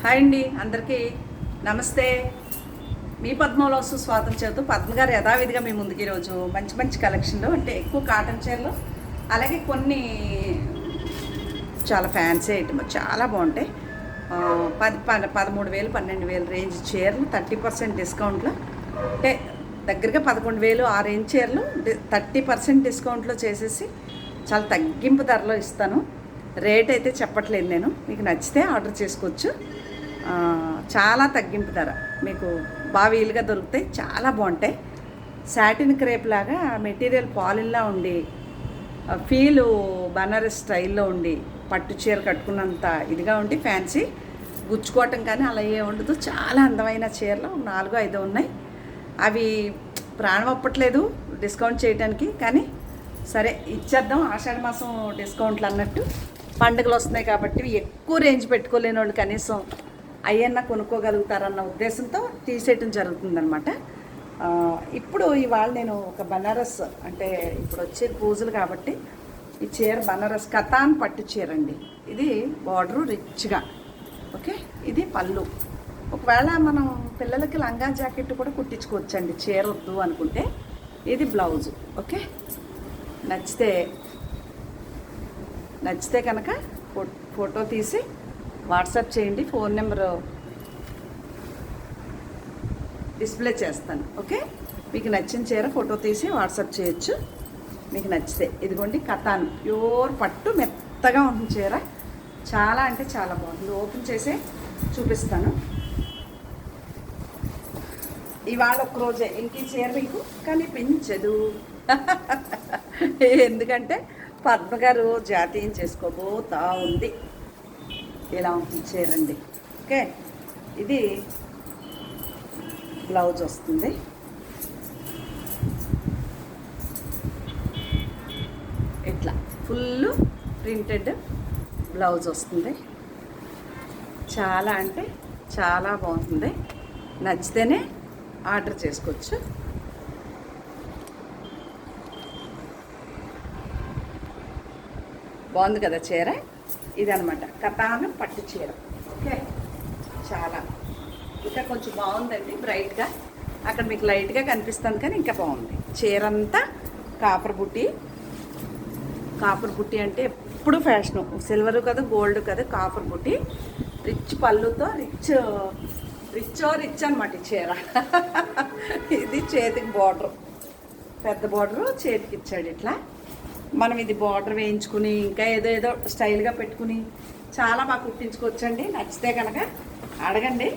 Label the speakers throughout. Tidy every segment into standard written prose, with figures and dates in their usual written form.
Speaker 1: Hi అండి, అందరికీ నమస్తే. మీ పద్మలో స్వాగతం చేస్తూ పద్మ గారు యథావిధిగా మీ ముందుకి ఈరోజు మంచి మంచి కలెక్షన్లు, అంటే ఎక్కువ కాటన్ చీరలు, అలాగే కొన్ని చాలా ఫ్యాన్సీ ఐటమ్ చాలా బాగుంటాయి. 13,000 12,000 రేంజ్ చీరలు 30% డిస్కౌంట్లో, అంటే దగ్గరగా 11,000 ఆ రేంజ్ చీరలు 30% డిస్కౌంట్లో చేసేసి చాలా తగ్గింపు ధరలో ఇస్తాను. రేట్ అయితే చెప్పట్లేదు నేను, మీకు నచ్చితే ఆర్డర్ చేసుకోవచ్చు. చాలా తగ్గింపు ధర, మీకు బాగా వీలుగా దొరుకుతాయి, చాలా బాగుంటాయి. సాటిన్ క్రేప్ లాగా మెటీరియల్ పాలిన్లా ఉండి, ఫీలు బనారస్ స్టైల్లో ఉండి, పట్టు చీర కట్టుకున్నంత ఇదిగా ఉండి, ఫ్యాన్సీ గుచ్చుకోవటం కానీ అలా ఏ ఉండదు. చాలా అందమైన చీరలు 4-5 ఉన్నాయి. అవి ప్రాణం ఒప్పట్లేదు డిస్కౌంట్ చేయడానికి, కానీ సరే ఇచ్చేద్దాం. ఆషాఢ మాసం డిస్కౌంట్లు అన్నట్టు పండుగలు వస్తున్నాయి కాబట్టి ఎక్కువ రేంజ్ పెట్టుకోలేని వాళ్ళు కనీసం అయ్యన్నా కొనుక్కోగలుగుతారన్న ఉద్దేశంతో తీసేయటం జరుగుతుందనమాట. ఇప్పుడు ఇవాళ నేను ఒక బనారస్, అంటే ఇప్పుడు వచ్చే పూజలు కాబట్టి ఈ చీర బనారస్ కతాన్ పట్టు చీర అండి. ఇది బార్డరు రిచ్గా, ఓకే. ఇది పళ్ళు. ఒకవేళ మనం పిల్లలకి లంగా జాకెట్ కూడా కుట్టించుకోవచ్చండి చీర వద్దు అనుకుంటే. ఇది బ్లౌజు, ఓకే. నచ్చితే కనుక ఫోటో తీసి వాట్సాప్ చేయండి. ఫోన్ నెంబరు డిస్ప్లే చేస్తాను, ఓకే. మీకు నచ్చిన చీర ఫోటో తీసి వాట్సాప్ చేయొచ్చు మీకు నచ్చితే. ఇదిగోండి కతాన్ ప్యూర్ పట్టు, మెత్తగా ఉంటుంది చీర, చాలా అంటే చాలా బాగుంటుంది. ఓపెన్ చేసే చూపిస్తాను. ఇవాళ ఒక్కరోజే ఇంక ఈ చీర మీకు కనిపించదు. ఎందుకంటే పద్మ గారు జాతీయం చేసుకోబోతా ఉంది. ఇలా ఉంటుంది చీరండి, ఓకే. ఇది బ్లౌజ్ వస్తుంది. ఇట్లా ఫుల్ ప్రింటెడ్ బ్లౌజ్ వస్తుంది. చాలా అంటే చాలా బాగుంటుంది. నచ్చితేనే ఆర్డర్ చేసుకోవచ్చు. బాగుంది కదా చీర. ఇదనమాట కతాను పట్టు చీర, ఓకే. చాలా ఇంకా కొంచెం బాగుందండి, బ్రైట్గా. అక్కడ మీకు లైట్గా కనిపిస్తుంది కానీ ఇంకా బాగుంది. చీర అంతా కాపర్ బుట్టి. కాపర్ బుట్టి అంటే ఎప్పుడు ఫ్యాషను, సిల్వర్ కదా గోల్డ్ కదా, కాపర్ బుట్టి. రిచ్ పళ్ళుతో రిచ్ అనమాట ఈ చీర. ఇది చేతికి బార్డరు, పెద్ద బార్డరు చేతికి ఇచ్చాడు ఇట్లా. మనం ఇది బార్డర్ వేయించుకుని ఇంకా ఏదో స్టైల్గా పెట్టుకుని చాలా బాగా కుట్టించుకోవచ్చండి. నచ్చితే కనుక అడగండి.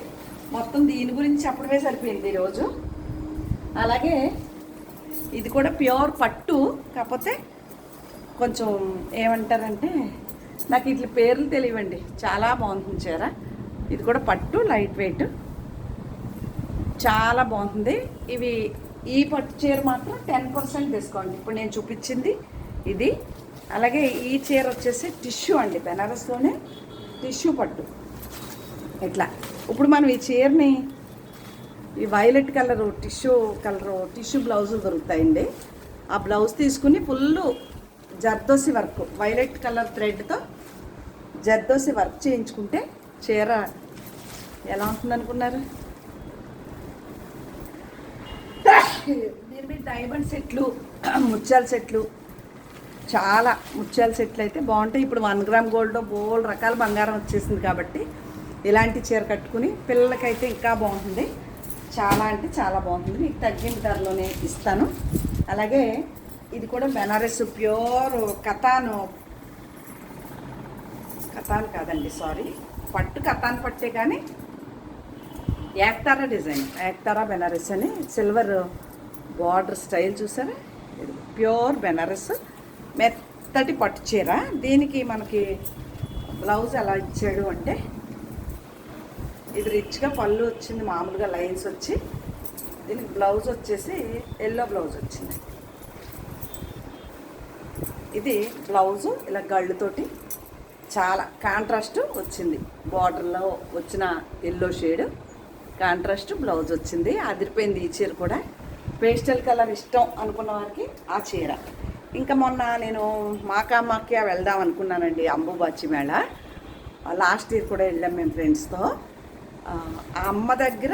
Speaker 1: మొత్తం దీని గురించి చెప్పడమే సరిపోయింది ఈరోజు. అలాగే ఇది కూడా ప్యూర్ పట్టు, కాకపోతే కొంచెం ఏమంటారంటే నాకు ఇట్లా పేర్లు తెలియవండి. చాలా బాగుంటుంది చీర. ఇది కూడా పట్టు, లైట్ వెయిట్, చాలా బాగుంటుంది. ఈ పట్టు చీర మాత్రం 10% డిస్కౌంట్. ఇప్పుడు నేను చూపించింది ఇది. అలాగే ఈ చీర వచ్చేసి టిష్యూ అండి, బెనారస్లోనే టిష్యూ పట్టు. ఇట్లా ఇప్పుడు మనం ఈ చీరని ఈ వైలెట్ కలరు టిష్యూ బ్లౌజులు దొరుకుతాయండి. ఆ బ్లౌజ్ తీసుకుని full zardosi work, violet colour థ్రెడ్తో జర్దోసి వర్క్ చేయించుకుంటే చీర ఎలా ఉంటుంది అనుకున్నారు? దీని మీద డైమండ్ సెట్లు, ముత్యాల సెట్లు, చాలా ముత్యాల సెట్లు అయితే బాగుంటాయి. ఇప్పుడు 1 గ్రామ్ గోల్డ్ బోల్ రకాల బంగారం వచ్చేసింది కాబట్టి ఇలాంటి చీర కట్టుకుని పిల్లలకైతే ఇంకా బాగుంటుంది. చాలా అంటే చాలా బాగుంటుంది. మీకు తగ్గిన ధరలోనే ఇస్తాను. అలాగే ఇది కూడా బెనారస్ ప్యూర్ కతాన్ కాదండి, సారీ, పట్టు కతాన్ పట్టే, కానీ ఏక్తారా డిజైన్, ఏక్తారా బెనారస్ అని సిల్వర్ బార్డర్ స్టైల్ చూసారా. ఇది ప్యూర్ బెనారస్ మెత్తటి పట్టు చీర. దీనికి మనకి బ్లౌజ్ ఎలా ఇచ్చాడు అంటే, ఇది రిచ్గా పళ్ళు వచ్చింది, మామూలుగా లైన్స్ వచ్చి, దీనికి బ్లౌజ్ వచ్చేసి ఎల్లో బ్లౌజ్ వచ్చింది. ఇది బ్లౌజు ఇలా గళ్ళుతోటి చాలా కాంట్రాస్ట్ వచ్చింది. బార్డర్లో వచ్చిన ఎల్లో షేడ్ కాంట్రాస్ట్ బ్లౌజ్ వచ్చింది. అదిరిపోయింది ఈ చీర కూడా. పేస్టల్ కలర్ ఇష్టం అనుకున్న వారికి ఆ చీర. ఇంకా మొన్న నేను మాకామాఖ్య వెళ్దాం అనుకున్నానండి, అంబుబాచి మేళ. లాస్ట్ ఇయర్ కూడా వెళ్ళాం మేము ఫ్రెండ్స్తో. ఆ అమ్మ దగ్గర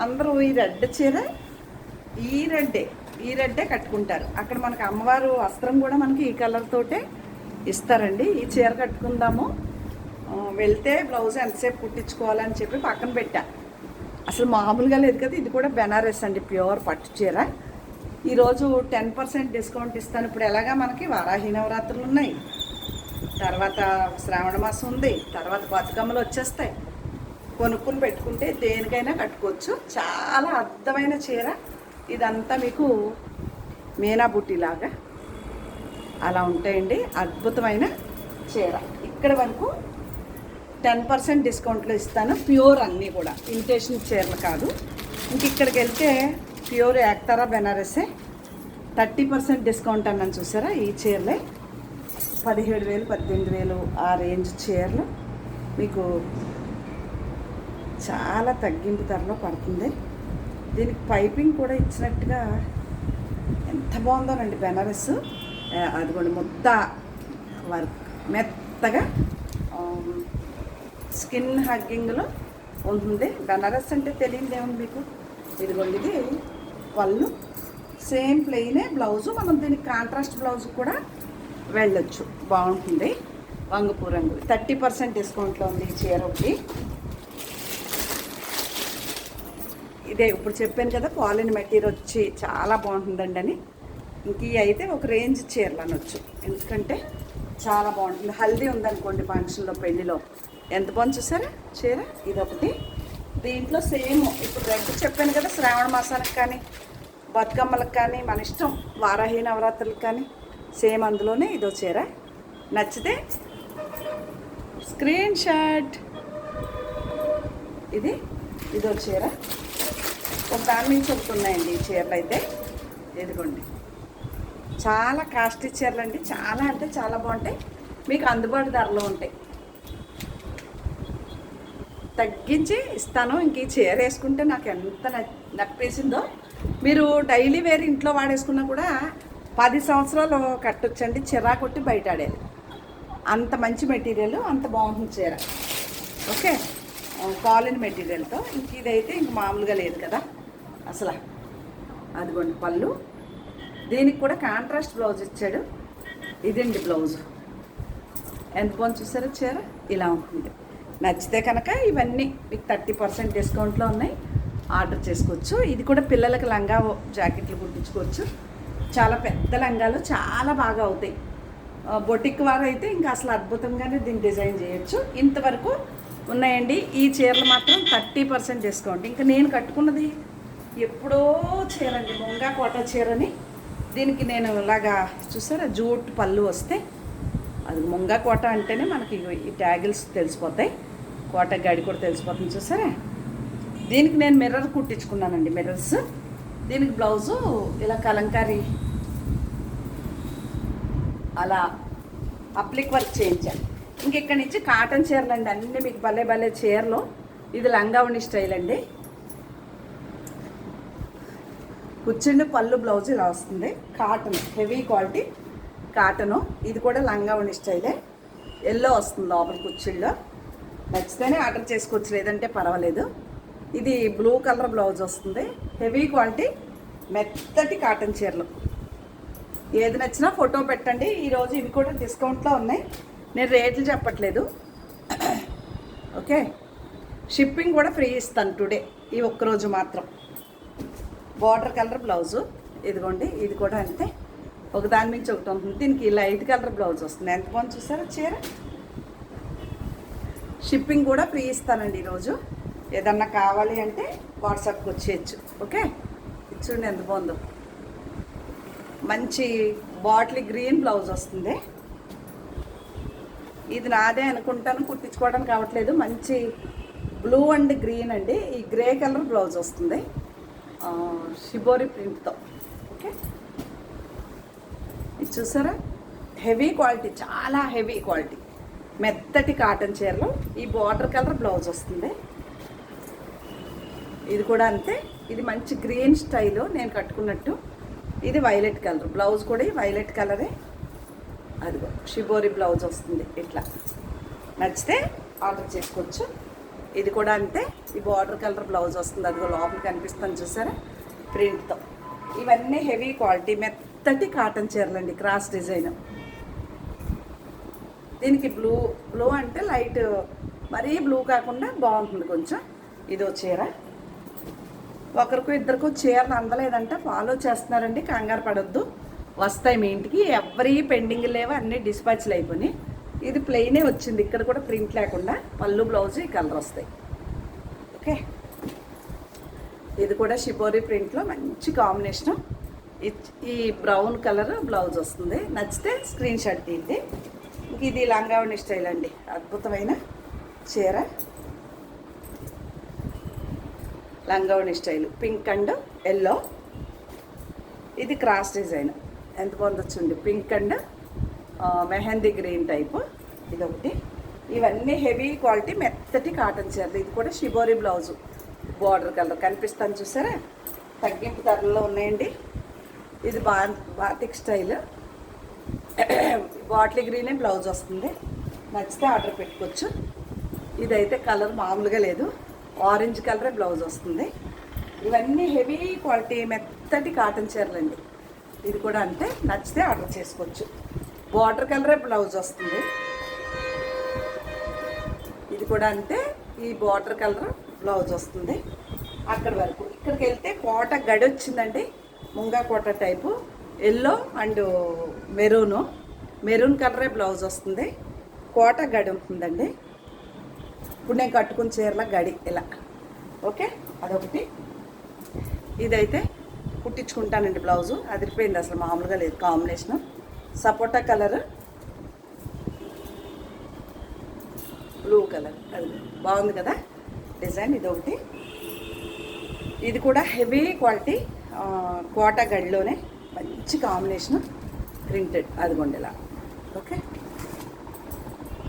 Speaker 1: అందరూ ఈ రెడ్ చీర ఈ రెడ్డే కట్టుకుంటారు. అక్కడ మనకు అమ్మవారు వస్త్రం కూడా మనకి ఈ కలర్ తోటే ఇస్తారండి. ఈ చీర కట్టుకుందాము, వెళ్తే బ్లౌజ్ ఎంతసేపు కుట్టించుకోవాలని చెప్పి పక్కన పెట్టా. అసలు మామూలుగా లేదు కదా, ఇది కూడా బెనారస్ అండి, ప్యూర్ పట్టు చీర. ఈరోజు 10% డిస్కౌంట్ ఇస్తాను. ఇప్పుడు ఎలాగా మనకి వారాహి నవరాత్రులు ఉన్నాయి, తర్వాత శ్రావణ మాసం ఉంది, తర్వాత బతుకమ్మలు వచ్చేస్తాయి. కొనుక్కుని పెట్టుకుంటే దేనికైనా కట్టుకోవచ్చు. చాలా అద్భుతమైన చీర. ఇదంతా మీకు మీనా బుట్టిలాగా అలా ఉంటాయండి. అద్భుతమైన చీర. ఇక్కడ వరకు 10% డిస్కౌంట్లో ఇస్తాను. ప్యూర్ అన్నీ కూడా ఇమిటేషన్ చీరలు కాదు. ఇంక ఇక్కడికి వెళ్తే ప్యూర్ ఏక్తారా బెనారసే 30% డిస్కౌంట్ అన్నాను చూసారా. ఈ చీరలే 17,000 18,000 ఆ రేంజ్ చీరలు మీకు చాలా తగ్గింపు ధరలో పడుతుంది. దీనికి పైపింగ్ కూడా ఇచ్చినట్టుగా ఎంత బాగుందోనండి బెనారస్. అదిగోండి ముద్ద వర్క్ మెత్తగా స్కిన్ హగ్గింగ్లో ఉంటుంది. బెనారస్ అంటే తెలియదు ఏముంది మీకు. ఇదిగోండి ఇది పళ్ళు, సేమ్ ప్లెయినే బ్లౌజు. మనం దీనికి కాంట్రాస్ట్ బ్లౌజ్ కూడా వెళ్ళొచ్చు, బాగుంటుంది. వంగపూ రంగు 30% డిస్కౌంట్లో ఉంది ఈ చీర ఒకటి. ఇదే ఇప్పుడు చెప్పాను కదా, పాలిన్ మెటీరియల్ వచ్చి చాలా బాగుంటుందండి అని. ఇంక ఇవి అయితే ఒక రేంజ్ చీరలు అనొచ్చు, ఎందుకంటే చాలా బాగుంటుంది. హల్దీ ఉందనుకోండి ఫంక్షన్లో, పెళ్ళిలో ఎంత బాగుంది చూసారా చీర. ఇదొకటి. దీంట్లో సేమ్ ఇప్పుడు రెడ్ చెప్పాను కదా, శ్రావణ మాసానికి కానీ బతుకమ్మలకు కానీ మన ఇష్టం, వారాహి నవరాత్రులకు కానీ సేమ్ అందులోనే ఇదో చీర. నచ్చితే స్క్రీన్ షాట్. ఇదో చీర. ఒక దాని నుంచి ఒకటి ఈ చీరలు అయితే. ఇదిగోండి చాలా కాస్ట్లీ చీరలు అండి, చాలా అంటే చాలా బాగుంటాయి. మీకు అందుబాటు ధరలో ఉంటాయి, తగ్గించి ఇస్తాను. ఇంక ఈ చీర వేసుకుంటే నాకు ఎంత నప్పేసిందో. మీరు డైలీ వేర్ ఇంట్లో వాడేసుకున్నా కూడా 10 సంవత్సరాలు కట్టొచ్చండి, చిరా కొట్టి బయట ఆడేది. అంత మంచి మెటీరియల్, అంత బాగుంటుంది చీర. ఓకే, కాలిన్ మెటీరియల్తో. ఇంక ఇదైతే ఇంక మామూలుగా లేదు కదా అసలు. అదిగోండి పళ్ళు. దీనికి కూడా కాంట్రాస్ట్ బ్లౌజ్ ఇచ్చాడు. ఇదండి బ్లౌజు. ఎంత బాగుంది చూసారా చీర. ఇలా ఉంటుంది. నచ్చితే కనుక ఇవన్నీ మీకు 30% డిస్కౌంట్లో ఉన్నాయి, ఆర్డర్ చేసుకోవచ్చు. ఇది కూడా పిల్లలకి లంగా జాకెట్లు కుట్టించుకోవచ్చు. చాలా పెద్ద లంగాలు చాలా బాగా అవుతాయి. బొటిక్ వారు అయితే ఇంకా అసలు అద్భుతంగానే దీన్ని డిజైన్ చేయొచ్చు. ఇంతవరకు ఉన్నాయండి. ఈ చీరలు మాత్రం 30% డిస్కౌంట్. ఇంకా నేను కట్టుకున్నది ఎప్పుడో చీర అండి, ముంగా కోట చీరని. దీనికి నేను ఇలాగా చూసారా జూట్ పళ్ళు వస్తే, అది ముంగా కోట అంటేనే మనకి ఈ ట్యాగిల్స్ తెలిసిపోతాయి, కోట గడి కూడా తెలిసిపోతుంది చూసారా. దీనికి నేను మిర్రర్ కుట్టించుకున్నానండి, మిర్రర్స్. దీనికి బ్లౌజు ఇలా కలంకారీ అలా అప్లిక్ వర్క్ చేయించాను. ఇంక ఇక్కడి నుంచి కాటన్ చీరలు అండి అన్నీ మీకు భలే భలే చీరలు. ఇది లంగావణి స్టైల్ అండి. కూర్చుండి పళ్ళు బ్లౌజ్ ఇలా వస్తుంది. Cotton, heavy quality cotton. ఇది కూడా లంగావణి స్టైలే. ఎల్లో వస్తుంది లోపల కుర్చీల్లో. నచ్చితేనే ఆర్డర్ చేసుకోవచ్చు, లేదంటే పర్వాలేదు. ఇది బ్లూ కలర్ బ్లౌజ్ వస్తుంది. హెవీ క్వాలిటీ మెత్తటి కాటన్ చీరలు. ఏది నచ్చినా ఫోటో పెట్టండి. ఈరోజు ఇవి కూడా డిస్కౌంట్లో ఉన్నాయి, నేను రేట్లు చెప్పట్లేదు. ఓకే, షిప్పింగ్ కూడా ఫ్రీ ఇస్తాను టుడే, ఈ ఒక్కరోజు మాత్రం. Border colour blouse. ఇదిగోండి ఇది కూడా అంతే, ఒక దాని నుంచి ఒకటి ఉంటుంది. దీనికి లైట్ కలర్ బ్లౌజ్ వస్తుంది. ఎంత బాగుంది చూసారా చీర. షిప్పింగ్ కూడా ఫ్రీ ఇస్తానండి ఈరోజు. ఏదన్నా కావాలి అంటే వాట్సాప్కి వచ్చేయచ్చు. ఓకే, ఇది చూడండి ఎంత బాగుందో. మంచి బాటిల్ గ్రీన్ బ్లౌజ్ వస్తుంది. ఇది నాదే అనుకుంటాను, కుట్టించుకోవడానికి కావట్లేదు. మంచి బ్లూ అండ్ గ్రీన్ అండి. ఈ గ్రే కలర్ బ్లౌజ్ వస్తుంది షిబోరి ప్రింట్తో. ఓకే, ఇది చూసారా హెవీ క్వాలిటీ, చాలా హెవీ క్వాలిటీ మెత్తటి కాటన్ చీరలు. ఈ బార్డర్ కలర్ బ్లౌజ్ వస్తుంది. ఇది కూడా అంతే. ఇది మంచి గ్రీన్ స్టైలు నేను కట్టుకున్నట్టు. ఇది వైలెట్ కలర్ బ్లౌజ్ కూడా వైలెట్ కలరే. అదిగో షిబోరి బ్లౌజ్ వస్తుంది ఇట్లా. నచ్చితే ఆర్డర్ చేసుకోవచ్చు. ఇది కూడా అంతే. ఈ బార్డర్ కలర్ బ్లౌజ్ వస్తుంది, అదిగో లోపల కనిపిస్తుంది చూసారా ప్రింట్తో. ఇవన్నీ హెవీ క్వాలిటీ మెత్తటి కాటన్ చీరలు అండి, క్రాస్ డిజైన్. దీనికి బ్లూ అంటే లైట్, మరీ బ్లూ కాకుండా బాగుంటుంది కొంచెం. ఇదో చీర. ఒకరికో ఇద్దరికో చీరలు అందలేదంటే ఫాలో చేస్తున్నారండి, కంగారు పడొద్దు, వస్తాయి మీ ఇంటికి. ఎవరి పెండింగ్ లేవు, అన్నీ డిస్పాచ్లు అయిపోయినాయి. ఇది ప్లెయినే వచ్చింది, ఇక్కడ కూడా ప్రింట్ లేకుండా. పళ్ళు బ్లౌజ్ ఈ కలర్ వస్తాయి. ఓకే, ఇది కూడా షిబోరి ప్రింట్లో మంచి కాంబినేషను. ఈ బ్రౌన్ కలర్ బ్లౌజ్ వస్తుంది. నచ్చితే స్క్రీన్ షాట్ తీయండి. ఇంక ఇది లంగావణి స్టైల్ అండి, అద్భుతమైన చీర. లంగావణి స్టైల్, పింక్ అండ్ ఎల్లో. ఇది క్రాస్ డిజైన్, ఎంత పొందొచ్చుండి, pink and mehndi green type. ఇదొకటి. ఇవన్నీ హెవీ క్వాలిటీ మెత్తటి కాటన్ చీరలు. ఇది కూడా షిబోరి బ్లౌజు, బార్డర్ కలర్ కనిపిస్తాను చూసారా, తగ్గింపు ధరల్లో ఉన్నాయండి. ఇది బాతిక్ స్టైల్, బాటిల్ గ్రీనే బ్లౌజ్ వస్తుంది. నచ్చితే ఆర్డర్ పెట్టుకోవచ్చు. ఇదైతే కలర్ మామూలుగా లేదు, ఆరెంజ్ కలరే బ్లౌజ్ వస్తుంది. ఇవన్నీ హెవీ క్వాలిటీ మెత్తటి కాటన్ చీరలు అండి. ఇది కూడా అంతే, నచ్చితే ఆర్డర్ చేసుకోవచ్చు. బార్డర్ కలరే బ్లౌజ్ వస్తుంది. ఇది కూడా అంతే, ఈ బార్డర్ కలర్ బ్లౌజ్ వస్తుంది అక్కడి వరకు. ఇక్కడికి వెళ్తే కోట గడి వచ్చిందండి, ముంగా కోట టైపు. ఎల్లో అండ్ మెరూన్ కలరే బ్లౌజ్ వస్తుంది. కోట గడి ఉంటుందండి. ఇప్పుడు నేను కట్టుకున్న చీరల గడి ఇలా. ఓకే, అదొకటి. ఇదైతే కుట్టించుకుంటానండి బ్లౌజు, అదిరిపోయింది, అసలు మామూలుగా లేదు కాంబినేషను. సపోటా కలర్, బ్లూ కలర్, అది బాగుంది కదా డిజైన్. ఇదొకటి. ఇది కూడా హెవీ క్వాలిటీ కోటా గడిలోనే మంచి కాంబినేషను, ప్రింటెడ్, అదిగోండి ఇలా. ఓకే,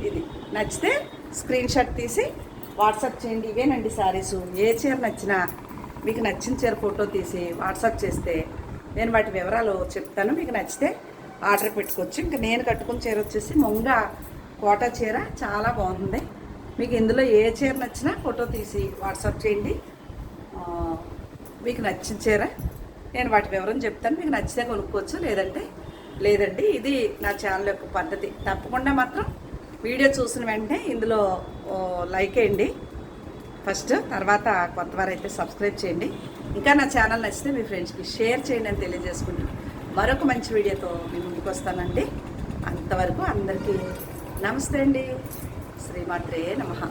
Speaker 1: ఇది నచ్చితే స్క్రీన్ షాట్ తీసి వాట్సాప్ చేయండి. ఇవేనండి శారీసు. ఏ చీర నచ్చినా మీకు నచ్చిన చీర ఫోటో తీసి వాట్సాప్ చేస్తే నేను వాటి వివరాలు చెప్తాను. మీకు నచ్చితే ఆర్డర్ పెట్టుకోవచ్చు. ఇంకా నేను కట్టుకున్న చీర వచ్చేసి ముంగా కోటా చీర, చాలా బాగుంది. మీకు ఇందులో ఏ చీర నచ్చినా ఫోటో తీసి వాట్సాప్ చేయండి. మీకు నచ్చిన చీర నేను వాటి వివరం చెప్తాను. మీకు నచ్చితే కొనుక్కోవచ్చు, లేదండి. ఇది నా ఛానల్ యొక్క పద్ధతి. తప్పకుండా మాత్రం వీడియో చూసిన వెంటనే ఇందులో లైక్ వేయండి ఫస్ట్, తర్వాత కొత్తవారు అయితే సబ్స్క్రైబ్ చేయండి. ఇంకా నా ఛానల్ నచ్చితే మీ ఫ్రెండ్స్కి షేర్ చేయండి అని తెలియజేసుకుంటాను. మరొక మంచి వీడియోతో మీ ముందుకు వస్తానండి. అంతవరకు అందరికీ నమస్తే అండి. శ్రీమాత్రే నమః.